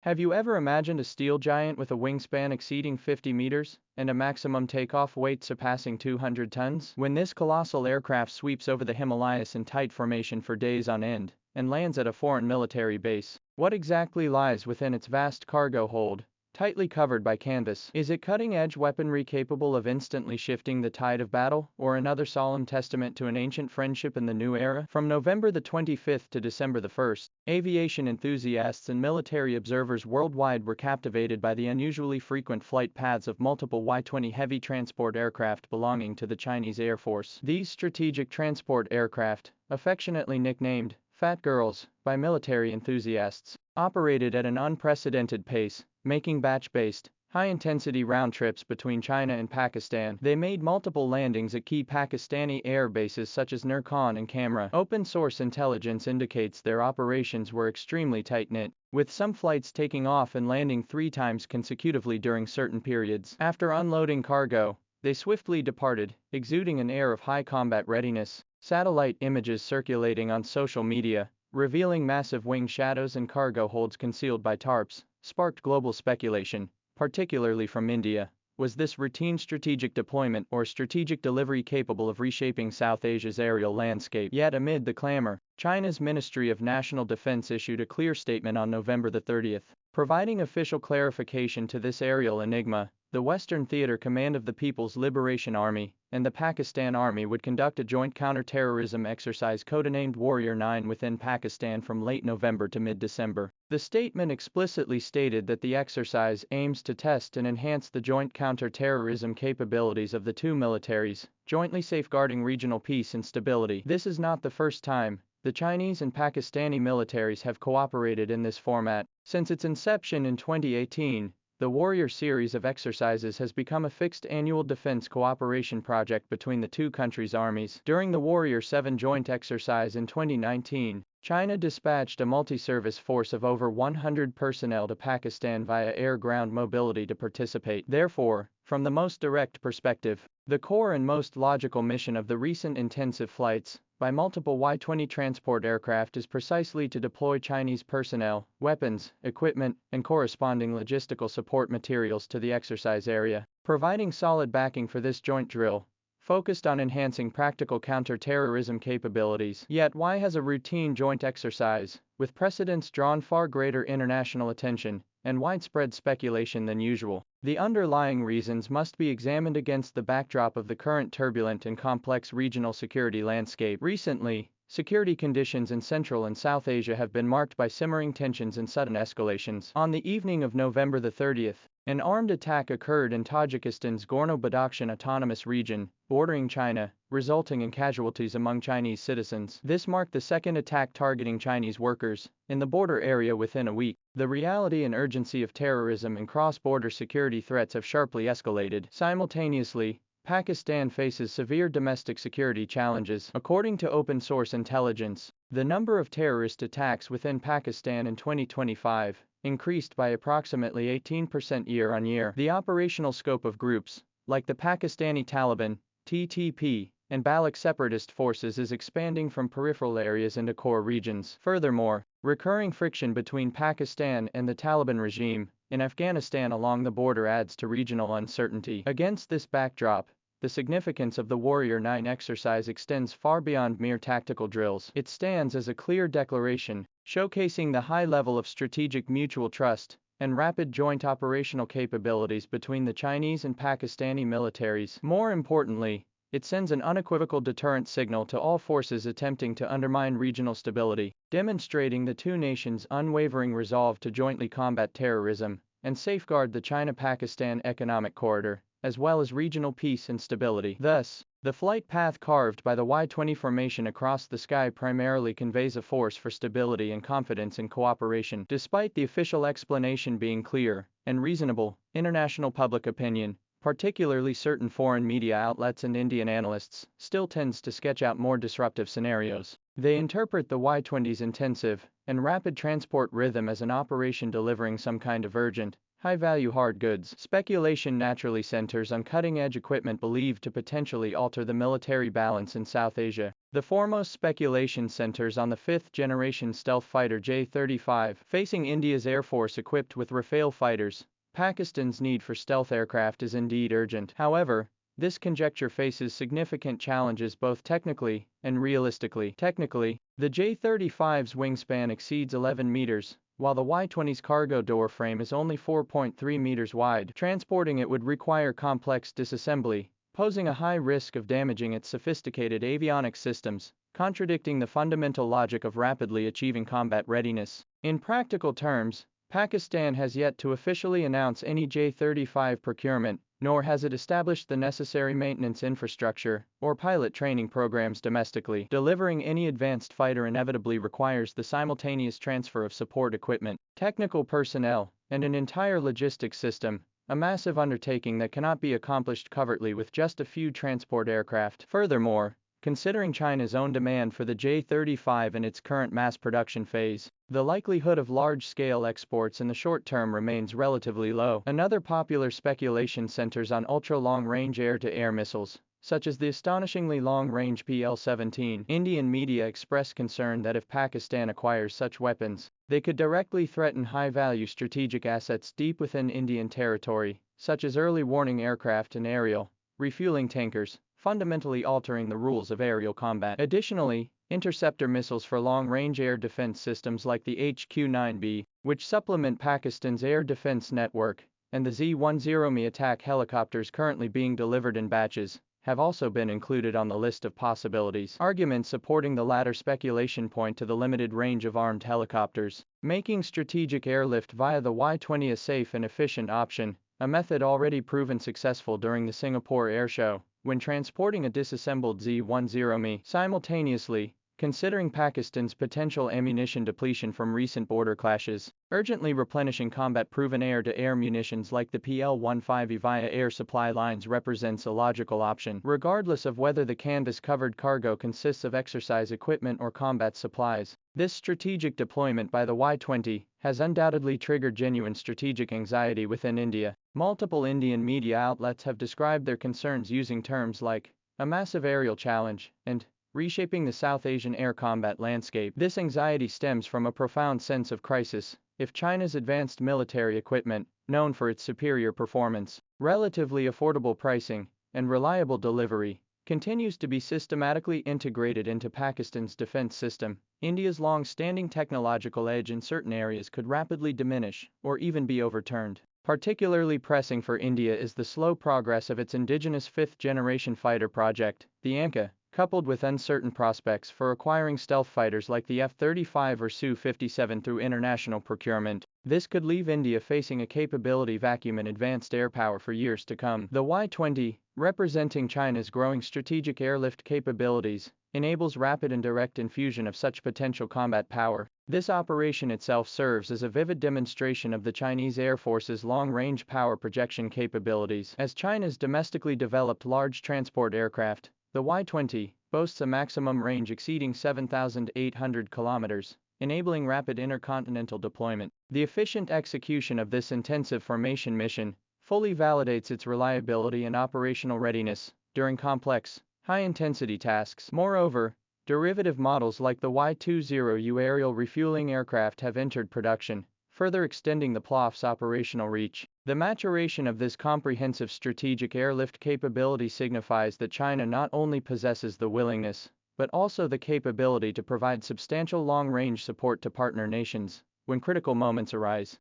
Have you ever imagined a steel giant with a wingspan exceeding 50 meters and a maximum takeoff weight surpassing 200 tons? When this colossal aircraft sweeps over the Himalayas in tight formation for days on end and lands at a foreign military base, what exactly lies within its vast cargo hold, tightly covered by canvas? Is it cutting-edge weaponry capable of instantly shifting the tide of battle, or another solemn testament to an ancient friendship in the new era? From November the 25th to December the 1st, aviation enthusiasts and military observers worldwide were captivated by the unusually frequent flight paths of multiple Y-20 heavy transport aircraft belonging to the Chinese Air Force. These strategic transport aircraft, affectionately nicknamed Fat Girls by military enthusiasts, operated at an unprecedented pace, making batch-based, high-intensity round trips between China and Pakistan. They made multiple landings at key Pakistani air bases such as Nur Khan and Kamra. Open-source intelligence indicates their operations were extremely tight-knit, with some flights taking off and landing 3 times consecutively during certain periods. After unloading cargo, they swiftly departed, exuding an air of high combat readiness. Satellite images circulating on social media, revealing massive wing shadows and cargo holds concealed by tarps, sparked global speculation, particularly from India. Was this routine strategic deployment or strategic delivery capable of reshaping South Asia's aerial landscape? Yet amid the clamor, China's Ministry of National Defense issued a clear statement on November the 30th, providing official clarification to this aerial enigma. The Western Theater Command of the People's Liberation Army and the Pakistan Army would conduct a joint counter-terrorism exercise codenamed Warrior 9 within Pakistan from late November to mid-December. The statement explicitly stated that the exercise aims to test and enhance the joint counter-terrorism capabilities of the two militaries, jointly safeguarding regional peace and stability. This is not the first time the Chinese and Pakistani militaries have cooperated in this format. Since its inception in 2018, the Warrior series of exercises has become a fixed annual defense cooperation project between the two countries' armies. During the Warrior 7 joint exercise in 2019, China dispatched a multi-service force of over 100 personnel to Pakistan via air-ground mobility to participate. Therefore, from the most direct perspective, the core and most logical mission of the recent intensive flights by multiple Y-20 transport aircraft is precisely to deploy Chinese personnel, weapons, equipment, and corresponding logistical support materials to the exercise area. Providing solid backing for this joint drill, focused on enhancing practical counter-terrorism capabilities. Yet why has a routine joint exercise, with precedents drawn far greater international attention and widespread speculation than usual? The underlying reasons must be examined against the backdrop of the current turbulent and complex regional security landscape. Recently, security conditions in Central and South Asia have been marked by simmering tensions and sudden escalations. On the evening of November the 30th, an armed attack occurred in Tajikistan's Gorno-Badakhshan Autonomous Region, bordering China, resulting in casualties among Chinese citizens. This marked the second attack targeting Chinese workers in the border area within a week. The reality and urgency of terrorism and cross-border security threats have sharply escalated. Simultaneously, Pakistan faces severe domestic security challenges. According to open-source intelligence, the number of terrorist attacks within Pakistan in 2025 increased by approximately 18% year-on-year. The operational scope of groups, like the Pakistani Taliban, TTP, and Baloch separatist forces is expanding from peripheral areas into core regions. Furthermore, recurring friction between Pakistan and the Taliban regime in Afghanistan along the border adds to regional uncertainty. Against this backdrop, the significance of the Warrior 9 exercise extends far beyond mere tactical drills. It stands as a clear declaration, showcasing the high level of strategic mutual trust and rapid joint operational capabilities between the Chinese and Pakistani militaries. More importantly, it sends an unequivocal deterrent signal to all forces attempting to undermine regional stability, demonstrating the two nations' unwavering resolve to jointly combat terrorism and safeguard the China-Pakistan economic corridor, as well as regional peace and stability. Thus, the flight path carved by the Y-20 formation across the sky primarily conveys a force for stability and confidence in cooperation. Despite the official explanation being clear and reasonable, international public opinion, particularly certain foreign media outlets and Indian analysts, still tends to sketch out more disruptive scenarios. They interpret the Y-20's intensive and rapid transport rhythm as an operation delivering some kind of urgent, high-value hard goods. Speculation naturally centers on cutting-edge equipment believed to potentially alter the military balance in South Asia. The foremost speculation centers on the fifth-generation stealth fighter J-35. Facing India's Air Force equipped with Rafale fighters, Pakistan's need for stealth aircraft is indeed urgent. However, this conjecture faces significant challenges both technically and realistically. Technically, the J-35's wingspan exceeds 11 meters, while the Y-20's cargo door frame is only 4.3 meters wide. Transporting it would require complex disassembly, posing a high risk of damaging its sophisticated avionics systems, contradicting the fundamental logic of rapidly achieving combat readiness. In practical terms, Pakistan has yet to officially announce any J-35 procurement, nor has it established the necessary maintenance infrastructure or pilot training programs domestically. Delivering any advanced fighter inevitably requires the simultaneous transfer of support equipment, technical personnel, and an entire logistics system, a massive undertaking that cannot be accomplished covertly with just a few transport aircraft. Furthermore, considering China's own demand for the J-35 in its current mass production phase, the likelihood of large-scale exports in the short term remains relatively low. Another popular speculation centers on ultra-long-range air-to-air missiles, such as the astonishingly long-range PL-17. Indian media express concern that if Pakistan acquires such weapons, they could directly threaten high-value strategic assets deep within Indian territory, such as early warning aircraft and aerial refueling tankers, fundamentally altering the rules of aerial combat. Additionally, interceptor missiles for long-range air defense systems like the HQ-9B, which supplement Pakistan's air defense network, and the Z-10M attack helicopters currently being delivered in batches, have also been included on the list of possibilities. Arguments supporting the latter speculation point to the limited range of armed helicopters, making strategic airlift via the Y-20 a safe and efficient option, a method already proven successful during the Singapore Air Show, when transporting a disassembled Z-10M. Simultaneously, considering Pakistan's potential ammunition depletion from recent border clashes, urgently replenishing combat-proven air-to-air munitions like the PL-15 via air supply lines represents a logical option, regardless of whether the canvas-covered cargo consists of exercise equipment or combat supplies. This strategic deployment by the Y-20 has undoubtedly triggered genuine strategic anxiety within India. Multiple Indian media outlets have described their concerns using terms like a massive aerial challenge and reshaping the South Asian air combat landscape. This anxiety stems from a profound sense of crisis. If China's advanced military equipment, known for its superior performance, relatively affordable pricing, and reliable delivery, continues to be systematically integrated into Pakistan's defense system, India's long-standing technological edge in certain areas could rapidly diminish or even be overturned. Particularly pressing for India is the slow progress of its indigenous fifth-generation fighter project, the AMCA, coupled with uncertain prospects for acquiring stealth fighters like the F-35 or Su-57 through international procurement. This could leave India facing a capability vacuum in advanced air power for years to come. The Y-20, representing China's growing strategic airlift capabilities, enables rapid and direct infusion of such potential combat power. This operation itself serves as a vivid demonstration of the Chinese Air Force's long-range power projection capabilities. As China's domestically developed large transport aircraft, the Y-20 boasts a maximum range exceeding 7,800 kilometers, enabling rapid intercontinental deployment. The efficient execution of this intensive formation mission fully validates its reliability and operational readiness during complex, high-intensity tasks. Moreover, derivative models like the Y-20U aerial refueling aircraft have entered production, further extending the PLAF's operational reach. The maturation of this comprehensive strategic airlift capability signifies that China not only possesses the willingness, but also the capability to provide substantial long-range support to partner nations when critical moments arise.